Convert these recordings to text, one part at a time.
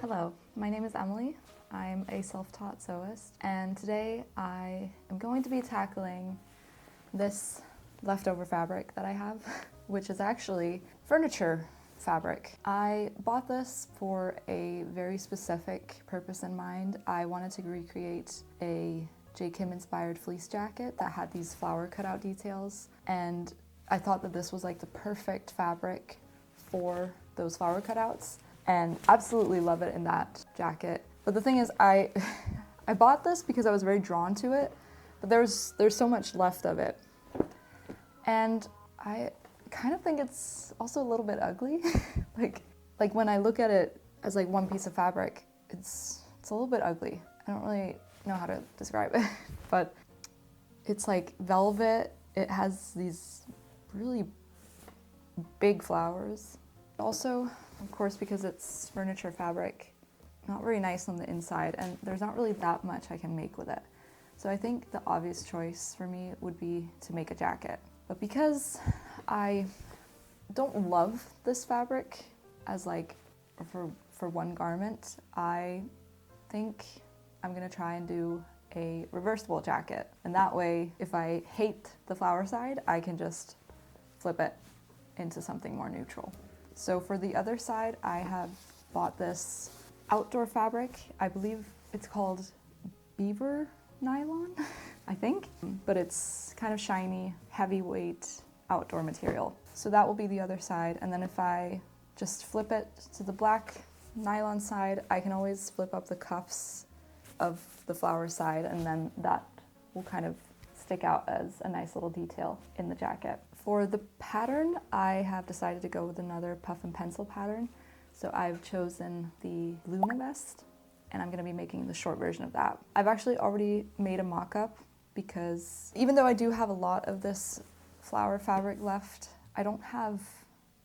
Hello, my name is Emily. I'm a self-taught sewist, and today I am going to be tackling this leftover fabric that I have, which is actually furniture fabric. I bought this for a very specific purpose in mind. I wanted to recreate a J. Kim inspired fleece jacket that had these flower cutout details, and I thought that this was like the perfect fabric for those flower cutouts, and absolutely love it in that jacket. But the thing is, I bought this because I was very drawn to it, but there's so much left of it. And I kind of think it's also a little bit ugly. like when I look at it as like one piece of fabric, it's a little bit ugly. I don't really know how to describe it, but it's like velvet. It has these really big flowers. Also, of course, because it's furniture fabric, not very nice on the inside, and there's not really that much I can make with it. So I think the obvious choice for me would be to make a jacket. But because I don't love this fabric as like for one garment, I think I'm gonna try and do a reversible jacket. And that way, if I hate the flower side, I can just flip it into something more neutral. So for the other side, I have bought this outdoor fabric. I believe it's called Beaver Nylon, I think. But it's kind of shiny, heavyweight outdoor material. So that will be the other side. And then if I just flip it to the black nylon side, I can always flip up the cuffs of the flower side, and then that will kind of stick out as a nice little detail in the jacket. For the pattern, I have decided to go with another puff and pencil pattern. So I've chosen the Luna vest, and I'm gonna be making the short version of that. I've actually already made a mock-up because even though I do have a lot of this flower fabric left, I don't have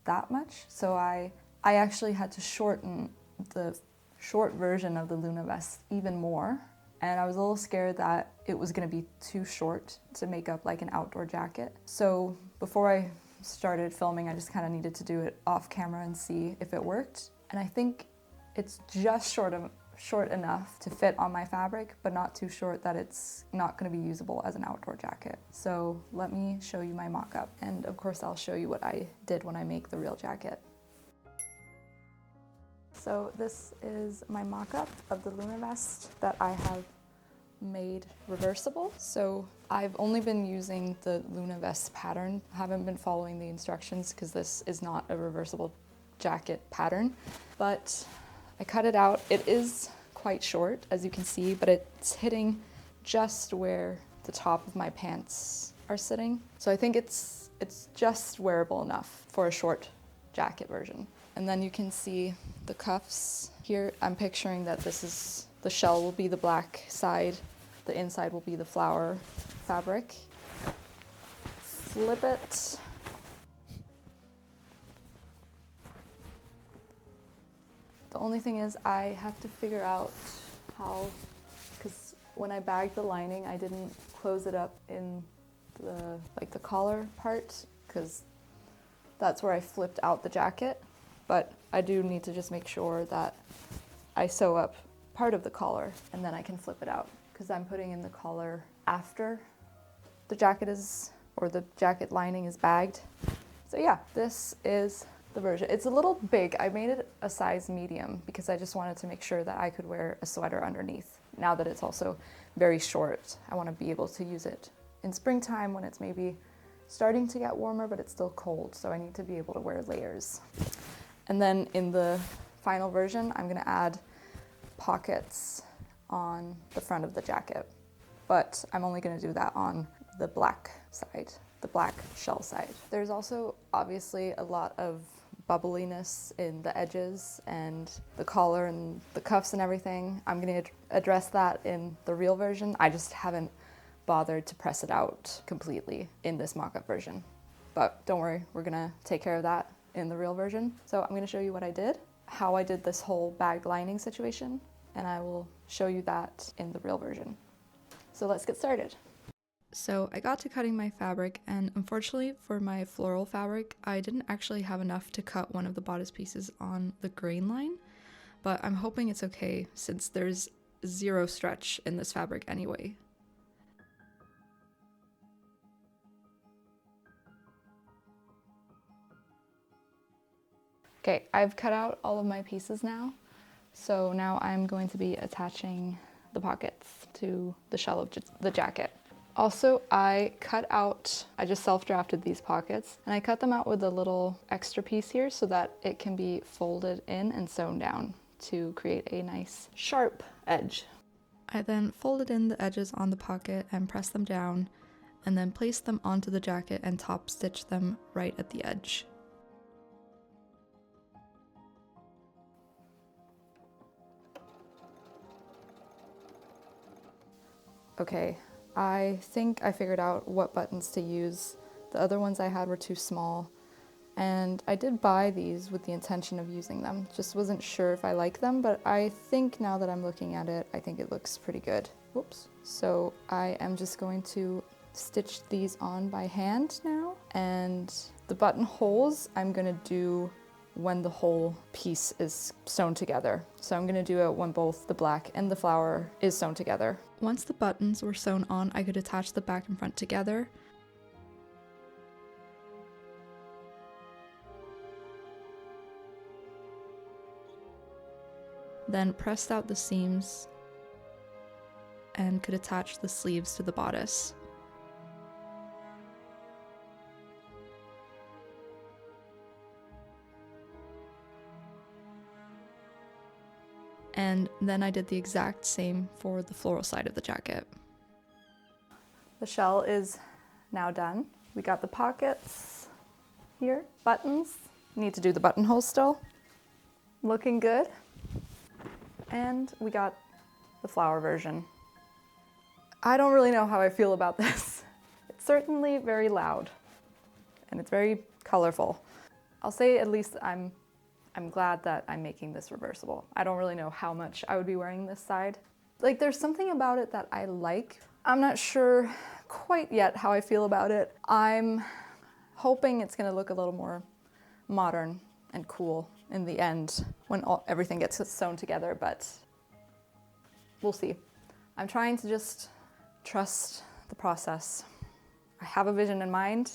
that much. So I actually had to shorten the short version of the Luna vest even more. And I was a little scared that it was gonna be too short to make up like an outdoor jacket. So before I started filming, I just kind of needed to do it off camera and see if it worked. And I think it's just short enough to fit on my fabric, but not too short that it's not gonna be usable as an outdoor jacket. So let me show you my mock-up. And of course, I'll show you what I did when I make the real jacket. So this is my mock-up of the Luna vest that I have made reversible. So I've only been using the Luna vest pattern. I haven't been following the instructions because this is not a reversible jacket pattern, but I cut it out. It is quite short, as you can see, but it's hitting just where the top of my pants are sitting. So I think it's just wearable enough for a short jacket version. And then you can see the cuffs. Here I'm picturing that the shell will be the black side, the inside will be the flower fabric. Flip it. The only thing is I have to figure out how, because when I bagged the lining, I didn't close it up in the collar part, because that's where I flipped out the jacket. But I do need to just make sure that I sew up part of the collar and then I can flip it out, because I'm putting in the collar after the jacket the jacket lining is bagged. So yeah, this is the version. It's a little big. I made it a size medium because I just wanted to make sure that I could wear a sweater underneath. Now that it's also very short, I want to be able to use it in springtime when it's maybe starting to get warmer, but it's still cold. So I need to be able to wear layers. And then in the final version, I'm gonna add pockets on the front of the jacket, but I'm only gonna do that on the black side, the black shell side. There's also obviously a lot of bubbliness in the edges and the collar and the cuffs and everything. I'm gonna address that in the real version. I just haven't bothered to press it out completely in this mock-up version. But don't worry, we're gonna take care of that in the real version. So I'm gonna show you what I did, how I did this whole bagged lining situation, and I will show you that in the real version. So let's get started. So I got to cutting my fabric, and unfortunately for my floral fabric, I didn't actually have enough to cut one of the bodice pieces on the grain line, but I'm hoping it's okay since there's zero stretch in this fabric anyway. Okay, I've cut out all of my pieces now, so now I'm going to be attaching the pockets to the shell of the jacket. Also, I just self-drafted these pockets, and I cut them out with a little extra piece here so that it can be folded in and sewn down to create a nice sharp edge. I then folded in the edges on the pocket and pressed them down, and then placed them onto the jacket and top stitched them right at the edge. Okay, I think I figured out what buttons to use. The other ones I had were too small, and I did buy these with the intention of using them. Just wasn't sure if I like them, but I think now that I'm looking at it, I think it looks pretty good. Whoops. So I am just going to stitch these on by hand now, and the buttonholes I'm gonna do when the whole piece is sewn together. So I'm gonna do it when both the black and the flower is sewn together. Once the buttons were sewn on, I could attach the back and front together. Then pressed out the seams and could attach the sleeves to the bodice. And then I did the exact same for the floral side of the jacket. The shell is now done. We got the pockets here, buttons. Need to do the buttonholes still. Looking good. And we got the flower version. I don't really know how I feel about this. It's certainly very loud and it's very colorful. I'll say at least I'm glad that I'm making this reversible. I don't really know how much I would be wearing this side. Like, there's something about it that I like. I'm not sure quite yet how I feel about it. I'm hoping it's gonna look a little more modern and cool in the end when everything gets sewn together, but we'll see. I'm trying to just trust the process. I have a vision in mind.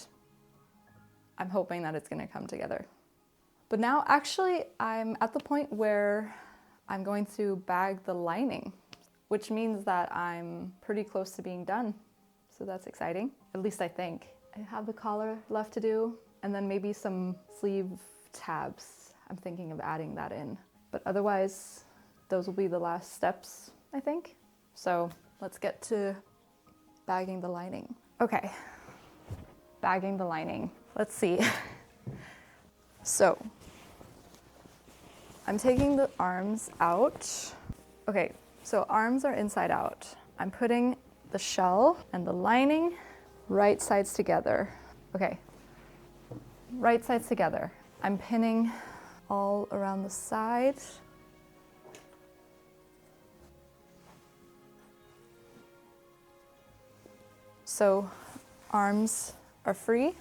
I'm hoping that it's gonna come together. But now actually I'm at the point where I'm going to bag the lining, which means that I'm pretty close to being done. So that's exciting, at least I think. I have the collar left to do, and then maybe some sleeve tabs. I'm thinking of adding that in. But otherwise, those will be the last steps, I think. So let's get to bagging the lining. Okay, bagging the lining. Let's see. So, I'm taking the arms out. Okay, so arms are inside out. I'm putting the shell and the lining right sides together. Okay, right sides together. I'm pinning all around the side. So arms are free.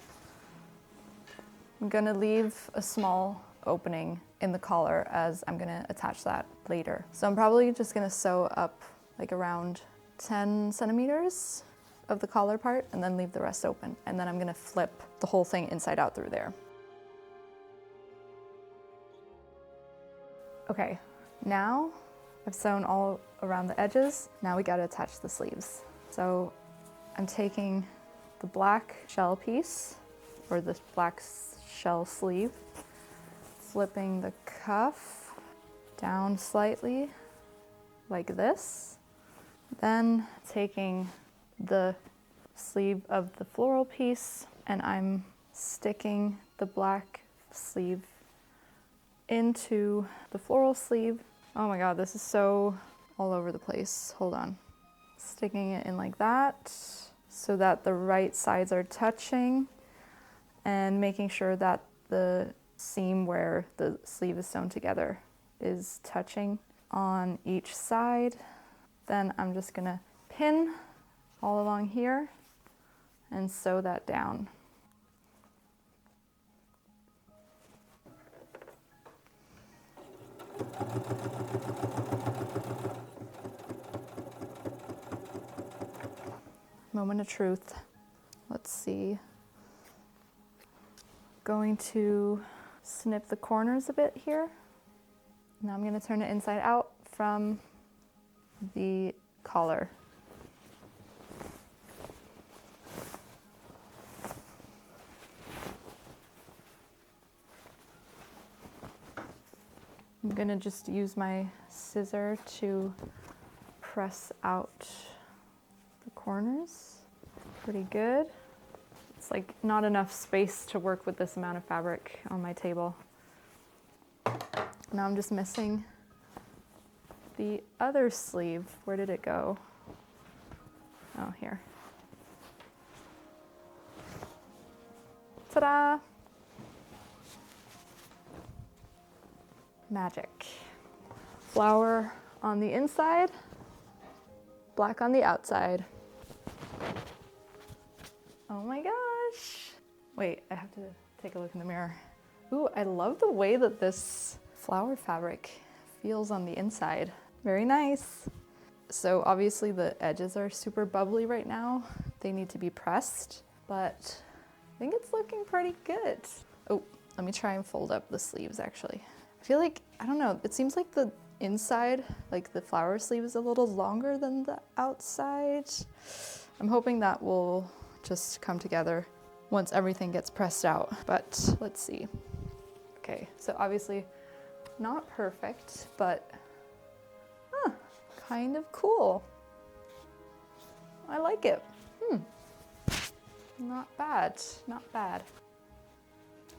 I'm gonna leave a small opening in the collar as I'm gonna attach that later. So I'm probably just gonna sew up like around 10 centimeters of the collar part and then leave the rest open. And then I'm gonna flip the whole thing inside out through there. Okay, now I've sewn all around the edges. Now we gotta attach the sleeves. So I'm taking the black shell piece, or the black shell sleeve, flipping the cuff down slightly like this, then taking the sleeve of the floral piece and I'm sticking the black sleeve into the floral sleeve. Oh my god, this is so all over the place. Hold on. Sticking it in like that so that the right sides are touching, and making sure that the seam where the sleeve is sewn together is touching on each side. Then I'm just gonna pin all along here and sew that down. Moment of truth. Let's see. Going to snip the corners a bit here. Now I'm going to turn it inside out from the collar. I'm going to just use my scissor to press out the corners. Pretty good. It's like not enough space to work with this amount of fabric on my table. Now I'm just missing the other sleeve. Where did it go? Oh, here. Ta-da! Magic. Flower on the inside, black on the outside. Oh my gosh. Wait, I have to take a look in the mirror. Ooh, I love the way that this flower fabric feels on the inside. Very nice. So obviously the edges are super bubbly right now. They need to be pressed, but I think it's looking pretty good. Oh, let me try and fold up the sleeves actually. I feel like, I don't know, it seems like the inside, like the flower sleeve is a little longer than the outside. I'm hoping that will just come together once everything gets pressed out, but let's see. Okay, so obviously not perfect, but kind of cool. I like it. Not bad, not bad.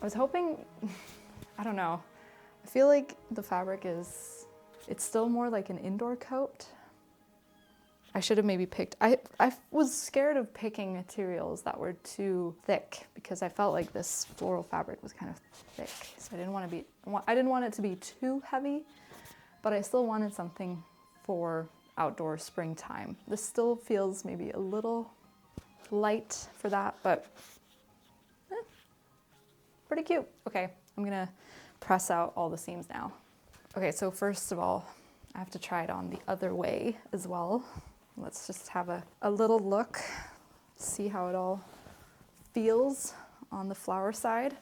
I was hoping, I don't know, I feel like the fabric it's still more like an indoor coat. I should have maybe picked, I was scared of picking materials that were too thick because I felt like this floral fabric was kind of thick. So I didn't want it to be too heavy, but I still wanted something for outdoor springtime. This still feels maybe a little light for that, but pretty cute. Okay, I'm gonna press out all the seams now. Okay, so first of all, I have to try it on the other way as well. Let's just have a little look, see how it all feels on the flower side.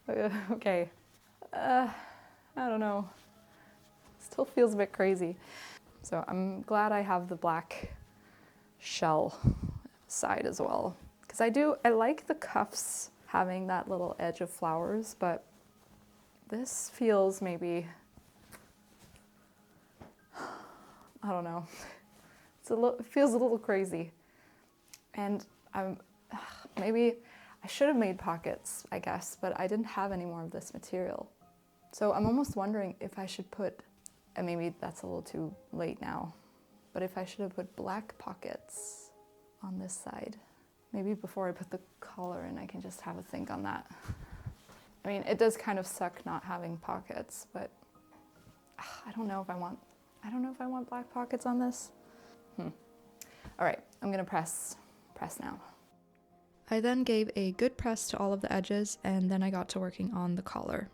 Okay, I don't know. Still feels a bit crazy. So I'm glad I have the black shell side as well. Because I like the cuffs having that little edge of flowers, but this feels maybe, I don't know. It feels a little crazy. And maybe I should have made pockets, I guess, but I didn't have any more of this material. So I'm almost wondering if I should put, and maybe that's a little too late now, but if I should have put black pockets on this side. Maybe before I put the collar in, I can just have a think on that. I mean, it does kind of suck not having pockets, but I don't know if I want black pockets on this. All right, I'm gonna press now. I then gave a good press to all of the edges, and then I got to working on the collar.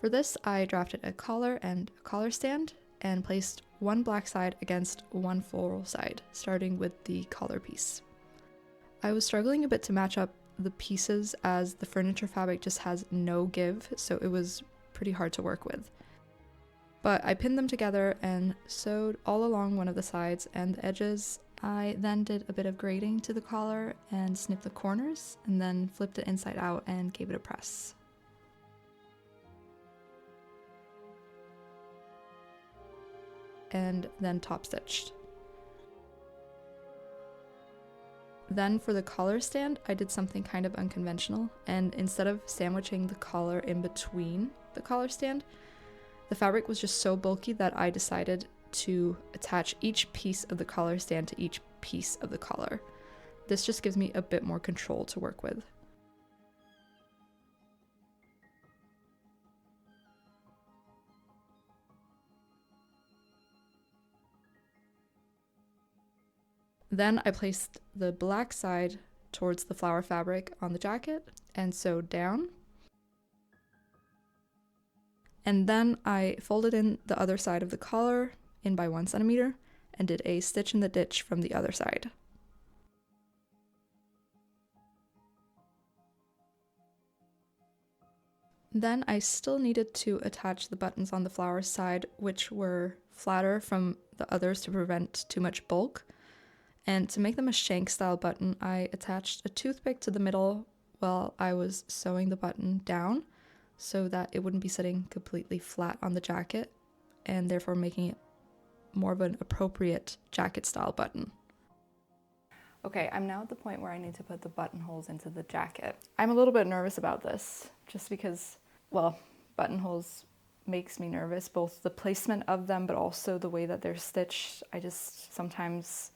For this, I drafted a collar and a collar stand and placed one black side against one floral side, starting with the collar piece. I was struggling a bit to match up the pieces as the furniture fabric just has no give, so it was pretty hard to work with. But I pinned them together and sewed all along one of the sides and the edges. I then did a bit of grading to the collar and snipped the corners, and then flipped it inside out and gave it a press. And then top stitched. Then for the collar stand, I did something kind of unconventional, and instead of sandwiching the collar in between the collar stand, the fabric was just so bulky that I decided to attach each piece of the collar stand to each piece of the collar. This just gives me a bit more control to work with. Then I placed the black side towards the flower fabric on the jacket and sewed down. And then I folded in the other side of the collar in by 1 centimeter and did a stitch in the ditch from the other side. Then I still needed to attach the buttons on the flower side, which were flatter from the others to prevent too much bulk. And to make them a shank style button, I attached a toothpick to the middle while I was sewing the button down so that it wouldn't be sitting completely flat on the jacket, and therefore making it more of an appropriate jacket style button. Okay, I'm now at the point where I need to put the buttonholes into the jacket. I'm a little bit nervous about this just because, well, buttonholes makes me nervous, both the placement of them but also the way that they're stitched. I just sometimes,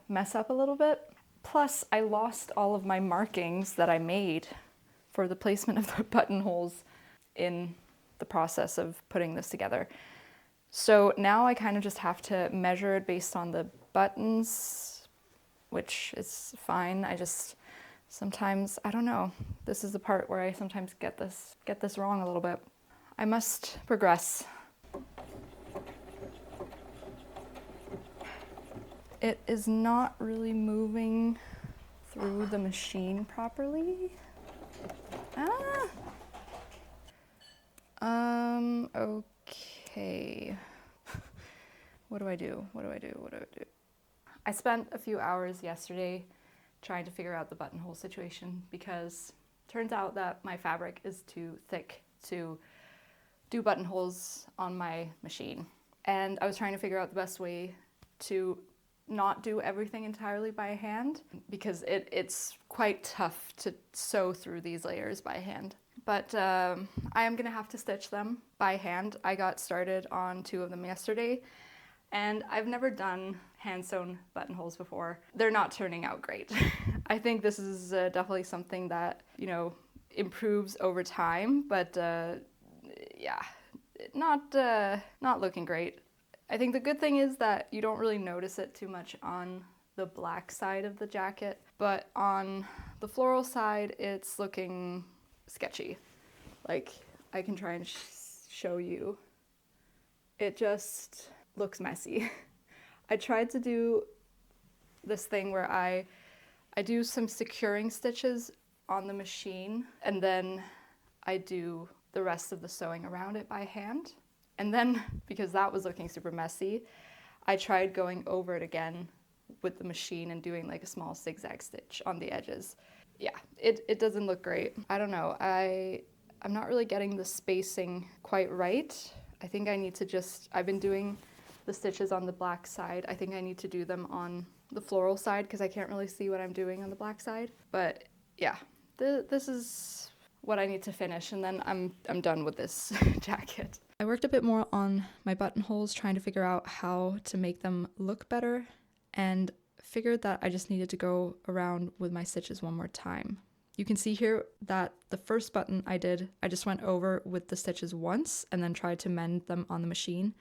mess up a little bit. Plus, I lost all of my markings that I made for the placement of the buttonholes in the process of putting this together. So now I kind of just have to measure it based on the buttons, which is fine. I just sometimes, I don't know, this is the part where I sometimes get this wrong a little bit. I must progress. It is not really moving through the machine properly. Okay. What do I do? I spent a few hours yesterday trying to figure out the buttonhole situation because it turns out that my fabric is too thick to do buttonholes on my machine. And I was trying to figure out the best way to not do everything entirely by hand because it's quite tough to sew through these layers by hand. But I am gonna have to stitch them by hand. I got started on 2 of them yesterday, and I've never done hand-sewn buttonholes before. They're not turning out great. I think this is definitely something that, improves over time, but not looking great. I think the good thing is that you don't really notice it too much on the black side of the jacket, but on the floral side, it's looking sketchy. Like, I can try and show you. It just looks messy. I tried to do this thing where I do some securing stitches on the machine, and then I do the rest of the sewing around it by hand. And then, because that was looking super messy, I tried going over it again with the machine and doing like a small zigzag stitch on the edges. Yeah, it doesn't look great. I don't know, I'm not really getting the spacing quite right. I think I need to I've been doing the stitches on the black side. I think I need to do them on the floral side because I can't really see what I'm doing on the black side. But yeah, this is what I need to finish, and then I'm done with this jacket. I worked a bit more on my buttonholes, trying to figure out how to make them look better, and figured that I just needed to go around with my stitches one more time. You can see here that the first button I just went over with the stitches once and then tried to mend them on the machine.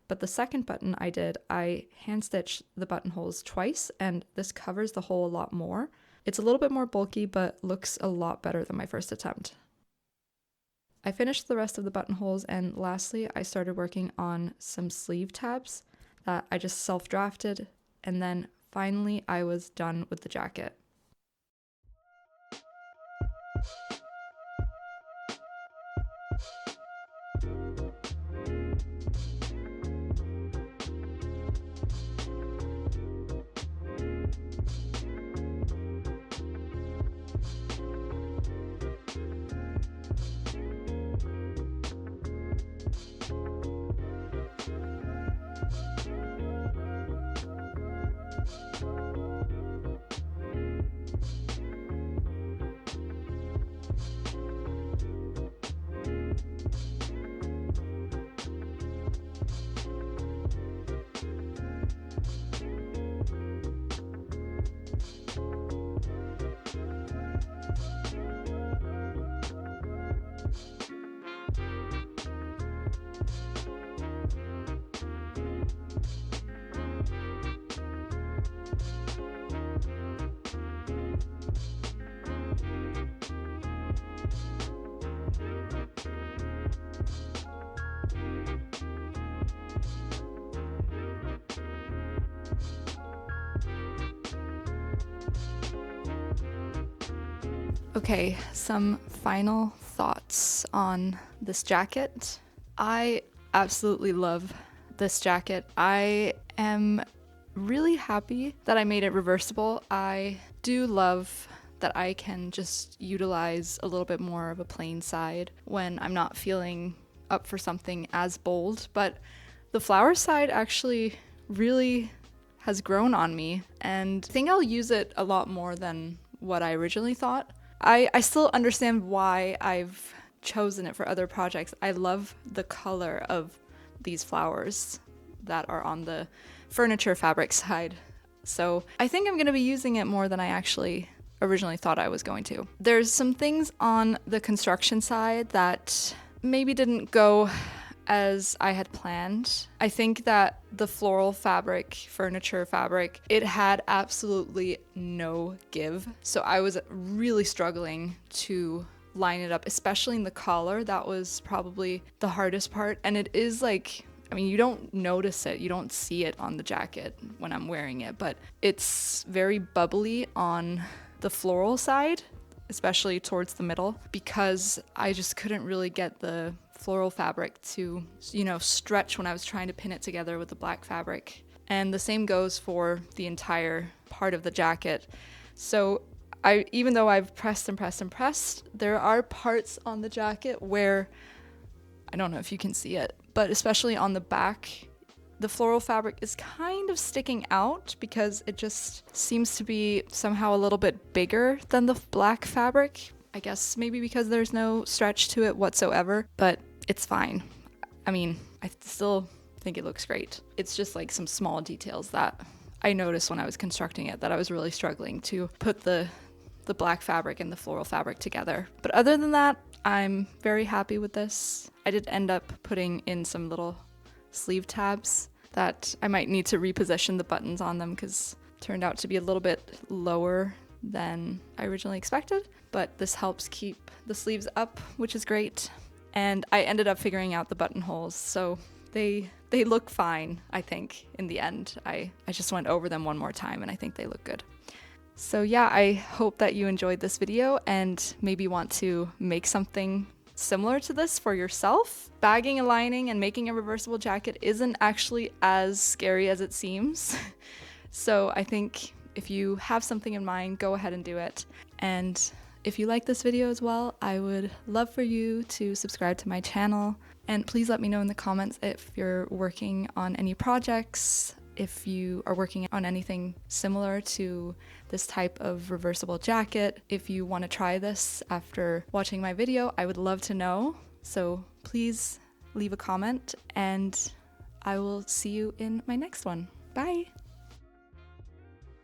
But the second button I hand stitched the buttonholes twice, and this covers the hole a lot more. It's a little bit more bulky, but looks a lot better than my first attempt. I finished the rest of the buttonholes, and lastly, I started working on some sleeve tabs that I just self-drafted, and then finally I was done with the jacket. Okay, some final thoughts on this jacket. I absolutely love this jacket. I am really happy that I made it reversible. I do love that I can just utilize a little bit more of a plain side when I'm not feeling up for something as bold, but the flower side actually really has grown on me, and I think I'll use it a lot more than what I originally thought. I still understand why I've chosen it for other projects. I love the color of these flowers that are on the furniture fabric side. So I think I'm going to be using it more than I actually originally thought I was going to. There's some things on the construction side that maybe didn't go as I had planned. I think that the floral fabric, furniture fabric, it had absolutely no give. So I was really struggling to line it up, especially in the collar. That was probably the hardest part. And it is like, I mean, you don't notice it, you don't see it on the jacket when I'm wearing it, but it's very bubbly on the floral side, especially towards the middle, because I just couldn't really get the floral fabric to, stretch when I was trying to pin it together with the black fabric. And the same goes for the entire part of the jacket. So even though I've pressed and pressed and pressed, there are parts on the jacket where, I don't know if you can see it, but especially on the back, the floral fabric is kind of sticking out because it just seems to be somehow a little bit bigger than the black fabric. I guess maybe because there's no stretch to it whatsoever, but it's fine. I mean, I still think it looks great. It's just like some small details that I noticed when I was constructing it that I was really struggling to put the black fabric and the floral fabric together. But other than that, I'm very happy with this. I did end up putting in some little sleeve tabs that I might need to reposition the buttons on them because it turned out to be a little bit lower than I originally expected. But this helps keep the sleeves up, which is great. And I ended up figuring out the buttonholes, so they look fine, I think, in the end. I just went over them one more time and I think they look good. So yeah, I hope that you enjoyed this video and maybe want to make something similar to this for yourself. Bagging a lining and making a reversible jacket isn't actually as scary as it seems. So I think if you have something in mind, go ahead and do it. And if you like this video as well, I would love for you to subscribe to my channel. And please let me know in the comments if you're working on any projects, if you are working on anything similar to this type of reversible jacket. If you want to try this after watching my video, I would love to know. So please leave a comment and I will see you in my next one. Bye!